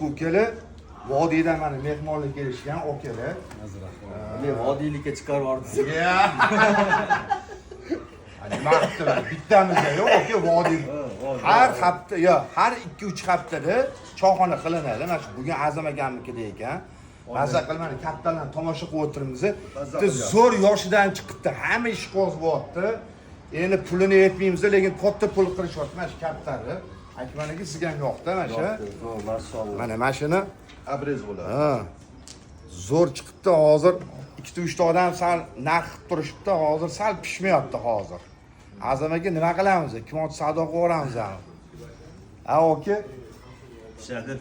Ukalar vodiydan mana mehmonlik kelishgan okalar. Men vodiylikka chiqarib yubordim. Nima qilibdilar? Bittamizda yo'q, aka vodiy. Har hafta, har 2-3 haftada choyxona qilinadi. Mana shu bugun Azam akamnikida ekan. Mazza qilmani kattalarni tomosha qilib o'tiribmiz. Bitta zo'r yoshidan chiqibdi, hamma ish qo'zg'ayapti. Endi pulini yetmaymiz, lekin katta pul qilishyapti mana shu kattalar. Akmaniki sizga ham yo'qda mana shu. Maşallah. Mana mashina Abrez bo'ladi. Zo'r chiqibdi hozir. 2-3 ta odam sal narx qilib turishibdi, hozir sal pishmayapti hozir. Azam aka nima qilamiz? Kimot savdo qilib yuboramiz ham. Aka? Pishadi.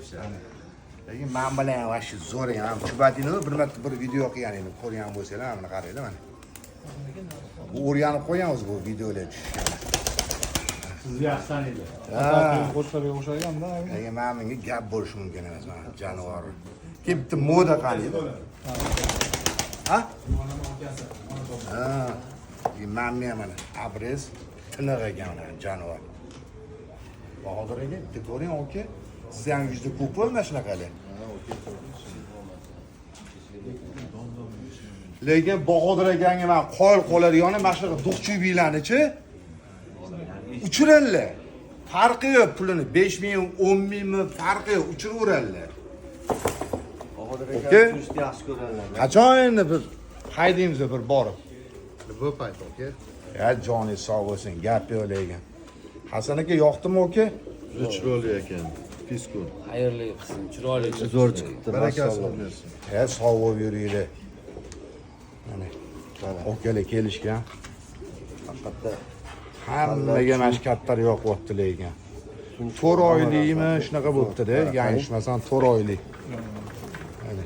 Lekin men bilan va shu zo'r ham chubatini bir marta bir video qilgan edim, ko'rgan bo'lsanglar, mana qaranglar mana. Bu o'rganib qo'yganmiz bu videolar tushishgan. Sizni yaxshi taniydi. Qo'shlarga o'xshagan-da. Lekin men menga gap bo'lishi mumkin emas mana jonivor. Bitta moda qaniydi? Ha? Men mana Abrez tiniq ekan mana jonivor. Bahodir aka, bitta ko'ring aka. Siz ham juda ko'p bo'lma shunaqalar. Lekin Bahodir akanga men qoyil qoladigan mana shunaqa duqchuybilarni-chi uchiranlar. Farqi yo'q pulini 5 ming, 10 mingmi farqi yo'q, uchiraveradilar. Bahodir aka Okey. turishni yaxshi ko'radilar. Qachon endi biz haydaymiz bir borib. Bu payt aka. Ya joningiz sog' bo'lsin, gap yo'q lekin. Hasan aka yoqdimi aka? Chiroyli ekan. Piskun. Xayrli qilsin, chiroyli Zo'r chiqibdi. Barakasi Maşallah. bo'lsin. Sog' bo'lib yuringlar. Mana okalar kelishgan. Haqiqatda Hammaga mana shu kattar yoqyapti lekin. 4 oylikmi shunaqa bo'pti-da, yanglishmasam 4 oylik. Mana.